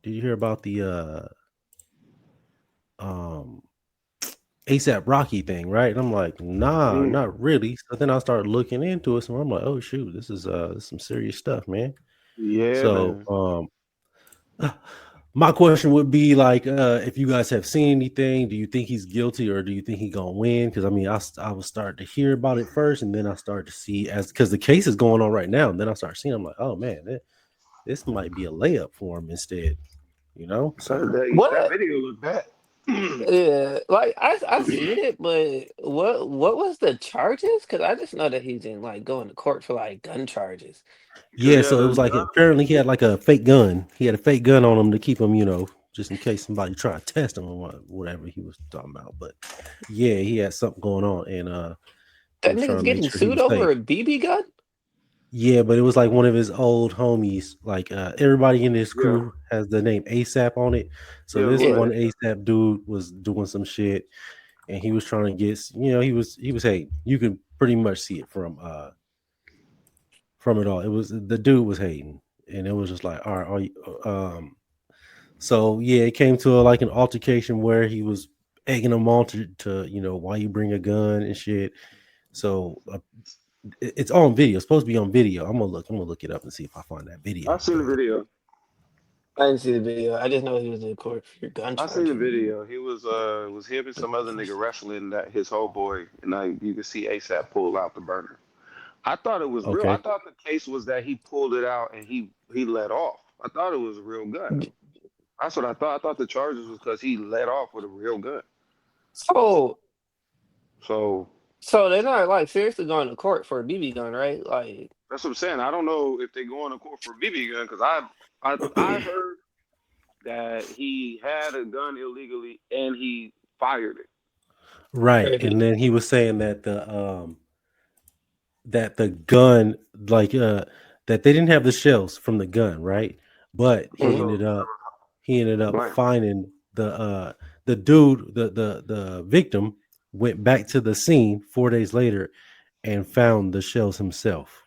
Did you hear about the um ASAP Rocky thing, right? And I'm like, nah, Mm, not really. So then I started looking into it, so I'm like, oh shoot, this is some serious stuff, man. yeah, So man. my question would be like, if you guys have seen anything, do you think he's guilty or do you think he gonna win? Because I mean, I was starting to hear about it first, and then I started to see as because the case is going on right now, and then I start seeing, I'm like, oh man, this might be a layup for him instead, you know? So So that What? video looked bad. Yeah, like I seen it, but what was the charges? Because I just know that he didn't like going to court for like gun charges. Because yeah, he had so it a was like gun. apparently he had like a fake gun. He had a fake gun on him to keep him, just in case somebody try to test him or whatever he was talking about. But yeah, he had something going on, and he That was trying nigga's to make getting sure he sued was over safe. a BB gun. Yeah, but it was like one of his old homies. Like everybody in this Yeah, crew has the name ASAP on it. So yeah, this little Yeah, one ASAP. ASAP dude was doing some shit, and he was trying to get. He was. Hey, you can pretty much see it from it all. It was the dude was hating, and it was just like, all right, so yeah, it came to like an altercation where he was egging him on to why you bring a gun and shit. So it's on video. It's supposed to be on video. I'm gonna look it up and see if I find that I video. seen the video. I didn't see the video. I just know he was in court for gun I seen the charges. video. He was it was him and some other nigga wrestling that his whole boy, and you could see ASAP pull out the burner. I thought it was real. I Okay. thought the case was that he pulled it out and he let off. I thought it was a real gun. That's what I thought. I thought the charges was because he let off with a real gun. So, So so they're not like seriously going to court for a BB gun, right? Like, that's what I'm saying. I don't know if they go on a court for a BB gun because I heard that he had a gun illegally and he fired it. Right, if and he, then he was saying that the gun, like that they didn't have the shells from the gun, right? But he Mhm. ended up Blank. finding the dude, the victim went back to the scene 4 days later and found the shells himself.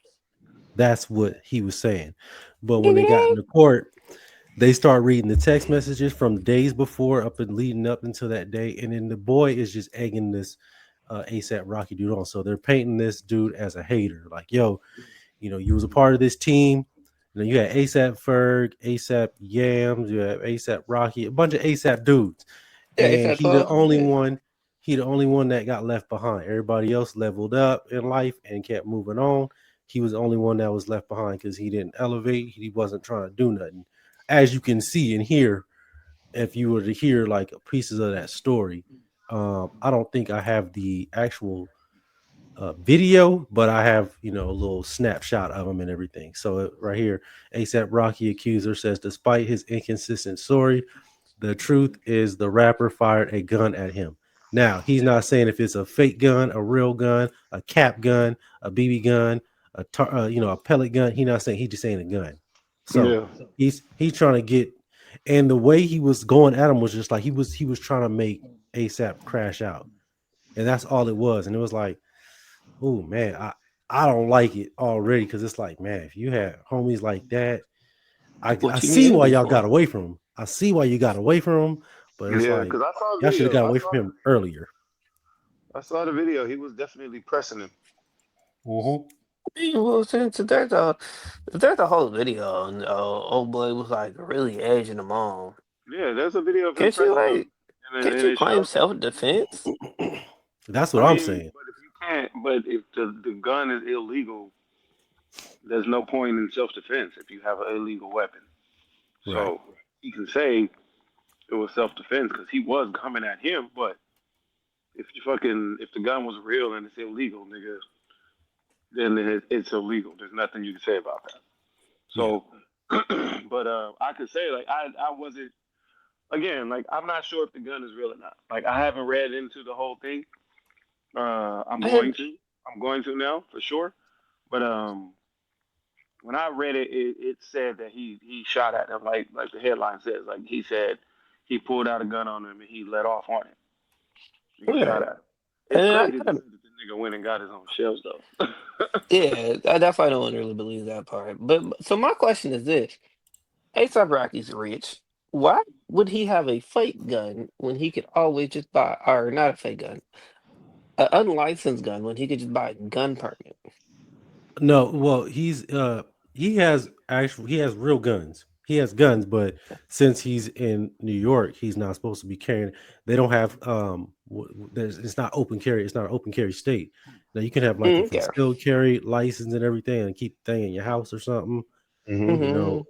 That's what he was saying. But when they got Nigga, into court, they start reading the text messages from days before up and leading up until that day, and then the boy is just egging this ASAP Rocky dude on. So they're painting this dude as a hater, like, yo, you was a part of this team. You had ASAP Ferg, ASAP Yams, you have ASAP Rocky, a bunch of ASAP dudes, yeah, it's and that tough. Yeah. he the only one that got left behind. Everybody else leveled up in life and kept moving on. He was the only one that was left behind because he didn't elevate. He wasn't trying to do nothing. As you can see and hear, if you were to hear like pieces of that story, I don't think I have the actual video, but I have a little snapshot of him and everything. So right here, ASAP Rocky accuser says, despite his inconsistent story, the truth is the rapper fired a gun at him. Now he's not saying if it's a fake gun, a real gun, a cap gun, a BB gun, a pellet gun. He's not saying, he's just saying a gun. So Yeah. he's trying to get, and the way he was going at him was just like he was trying to make ASAP crash out, and that's all it was. And it was like, oh man, I don't like it already because it's like, man, if you had homies like that, I What you see need why him y'all got for? away from him. I see why you got away from him, but it's Yeah, like because I saw the y'all should have video. got away from him earlier. I saw the video. He was definitely pressing him. Mm-hmm. Well, since there's a whole video, and old boy was like really edging him on. Yeah, there's a video of him Can't you pressing him, like? Can't and you it claim shows. self defense? That's I what I'm mean, saying. but if you can't, but if the gun is illegal, there's no point in self defense if you have an illegal weapon. Right. So he can say it was self defense because he was coming at him. But if the gun was real and it's illegal, nigga, then it's illegal. There's nothing you can say about that. Yeah. So, but I could say like I wasn't again like I'm not sure if the gun is real or not. Like I haven't read into the whole thing. I'm I had going to. I'm going to now for sure. But when I read it, it said that he shot at him like the headline says. Like he said he pulled out a gun on him and he let off on him. He shot right, at him. It's and I crazy to kind of say that the nigga went and got his own shells though. yeah, that's why I don't really believe that part. But so my question is this: ASAP Rocky's rich. Why would he have a fake gun when he could always just buy, or not a fake gun, an unlicensed gun when he could just buy a gun permit? No, well, he has actual he has real guns. He has guns, but since he's in New York, he's not supposed to be carrying. They don't have there's it's not open carry. It's not an open carry state. Now you can have like a Okay. concealed carry license and everything, and keep the thing in your house or something, Mm-hmm. you know,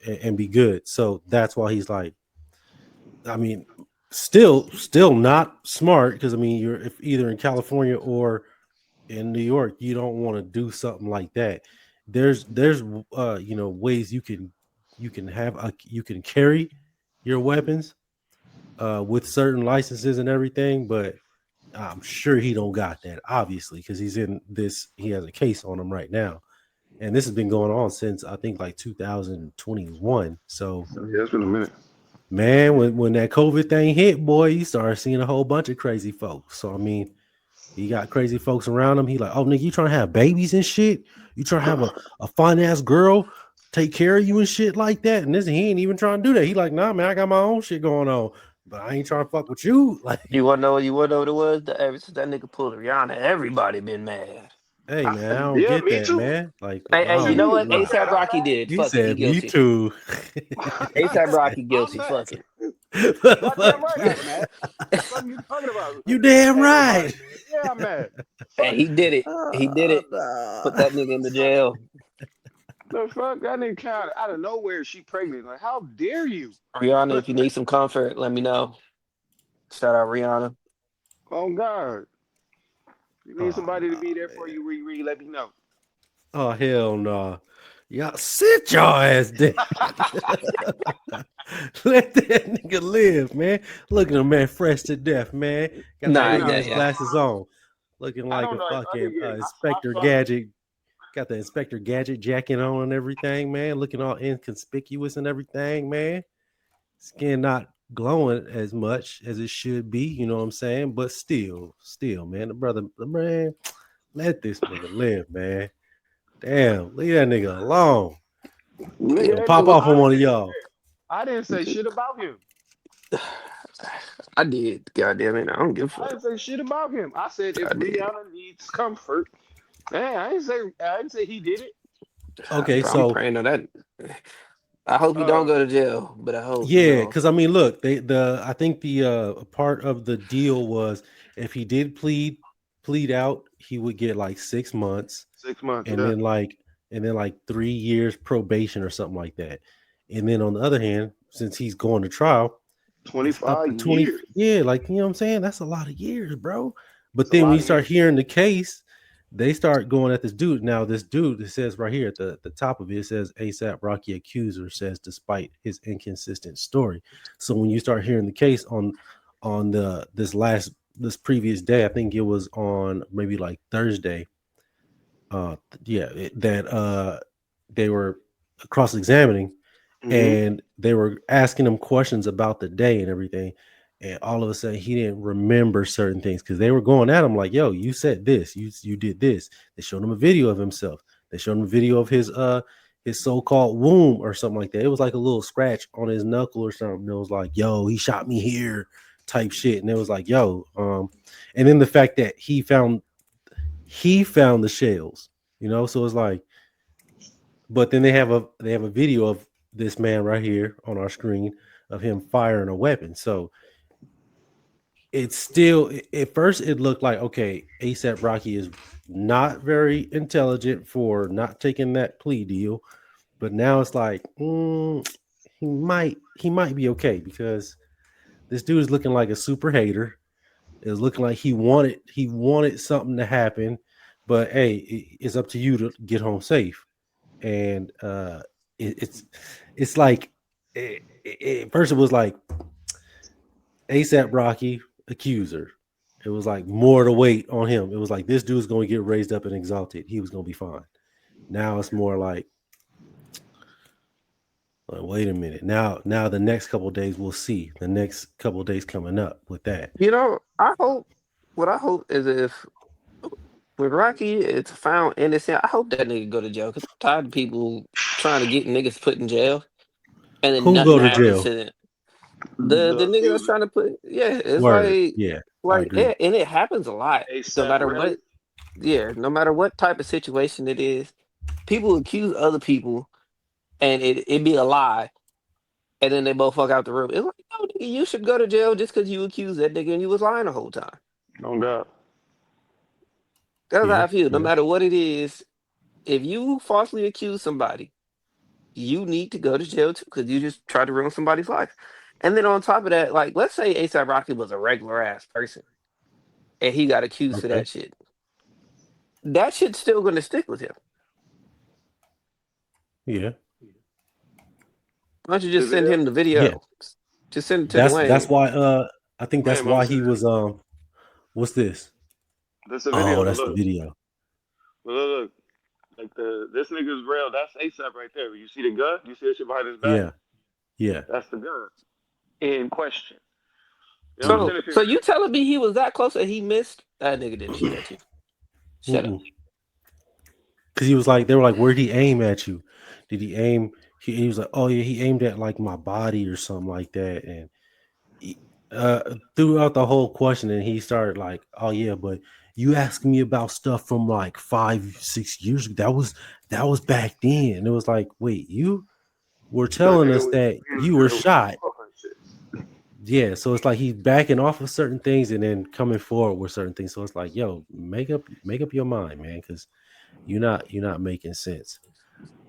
Hmm. and be good. So that's why he's like, I mean, still not smart because I mean you're if either in California or in New York, you don't want to do something like that. There's ways you can have you can carry your weapons with certain licenses and everything, but I'm sure he don't got that obviously because he has a case on him right now, and this has been going on since I think like 2021. So So, yeah, it's been a minute. man, when that COVID thing hit, boy, you started seeing a whole bunch of crazy folks. So I mean, he got crazy folks around him. He like, oh nigga, you trying to have babies and shit? You trying to have a fine ass girl take care of you and shit like that? And this he ain't even trying to do that. He like, nah, man, I got my own shit going on, but I ain't trying to fuck with you. Like, You wanna know? You wanna know what it was? Ever since that nigga pulled Rihanna, everybody been mad. hey man, I don't Yeah, get me that, too. man. Like, Hey, you oh know Shit, what? my, fuck ASAP that. Rocky did it. he Fuck it. He said me guilty. too. ASAP I'm Rocky I'm guilty. mad. Fuck it. Goddamn Fuck right you. I'm mad. Fuck you talking about? You damn Everybody right. mad. Yeah, I'm mad. Hey, Fuck. he did it. He did it. Put Nah. that nigga in the jail. The fuck? That nigga out of nowhere, she pregnant. Like, how dare you? Rihanna, if you need some comfort, let me know. Shout out Rihanna. Oh God. You need Oh somebody to no, be there for man. you, Riri, let me know. Oh hell no. Y'all sit your ass down. Let that nigga live, man. Look at him, man, fresh to death, man. Got the Nah, He not yeah, aliens yeah. glasses on, looking I like don't a know. I fucking think I Inspector saw Gadget. Got the Inspector Gadget jacket on and everything, man. Looking all inconspicuous and everything, man. Skin not glowing as much as it should be, you know what I'm saying? But still, man, the man, let this nigga live, man. Damn, leave that nigga alone. He gonna nigga, pop Look, off on one of y'all. I didn't say shit about him. I did. God damn it. I don't give a I fuck. didn't say shit about him. I said if I did. Rihanna needs comfort, man, I didn't say he did it. Okay, I'm so praying on that. I hope he don't Uh, go to jail, but I hope, yeah, because I mean, look, I think the part of the deal was if he did plead out, he would get like 6 months, 6 months, and yeah, then like 3 years probation or something like that. And then on the other hand, since he's going to trial, it's up 25 to 20. years. Yeah, like you know what I'm saying? That's a lot of years, bro. But It's a then when lot you of start years. hearing the case, they start going at this dude. Now, this dude, it says right here at the top of it, it says ASAP Rocky accuser says despite his inconsistent story. So when you start hearing the case on this previous day, I think it was on maybe like Thursday, uh that they were cross-examining Hmm. and they were asking him questions about the day and everything, and all of a sudden he didn't remember certain things because they were going at him like, yo, you said this, you did this. They showed him a video of himself. They showed him a video of his so-called womb or something like that. It was like a little scratch on his knuckle or something. It was like, yo, he shot me here type shit. And it was like, yo, and then the fact that he found the shells, so it's like, but then they have a video of this man right here on our screen of him firing a weapon. So it's still, at first it looked like, okay, ASAP Rocky is not very intelligent for not taking that plea deal, but now it's like, he might be okay because this dude is looking like a super hater. It's looking like he wanted something to happen, but hey, it's up to you to get home safe. And it's like, first it was like ASAP Rocky accuser. It was like more to weight on him. It was like this dude's going to get raised up and exalted. He was going to be fine. Now it's more like, wait a minute. Now the next couple of days we'll see. The next couple of days coming up with that. I hope, what I hope is if with Rocky it's found innocent, I hope that nigga go to jail because I'm tired of people trying to get niggas put in jail and then Who nothing go to happens jail? to them. The The nigga that's accuser. trying to put, yeah, it's Word. Yeah, I like agree. yeah, and it happens a lot. No ASAP, matter really? what, yeah, no matter what type of situation it is, people accuse other people, and it be a lie, and then they both fuck out the room. It's like, no, nigga, you should go to jail just because you accused that nigga and you was lying the whole time. Oh God. That's how Yeah, I feel. No yeah. matter what it is, if you falsely accuse somebody, you need to go to jail too because you just tried to ruin somebody's life. And then on top of that, like let's say ASAP Rocky was a regular ass person and he got accused for Okay. that shit. That shit's still gonna stick with him. Yeah, Why don't you The just send video? him the yeah. video? Just send it to That's Dwayne. why. I think Wait, that's Mom why said he was. What's this? that's the Oh, video, but that's the look. video. But look. Like this nigga's real. That's ASAP right there. You see the gun? You see that shit behind his back? Yeah, yeah. That's the gun in question. You know what I'm Mm-mm, saying? If So you're you telling me he was that close and he missed? That nigga didn't shoot at you. Shut up. mm-mm. Because he was like, they were like, where'd he aim at you? Did he aim? He was like, oh yeah, he aimed at like my body or something like that. And he, throughout the whole question, and he started like, oh yeah, but you asked me about stuff from like 5, 6 years ago. That was back then. It was like, wait, you were that telling nigga us was that he was you were dealing with shot. some fucking shit. Yeah, so it's like he's backing off of certain things and then coming forward with certain things. So it's like, yo, make up your mind, man, because you're not making sense.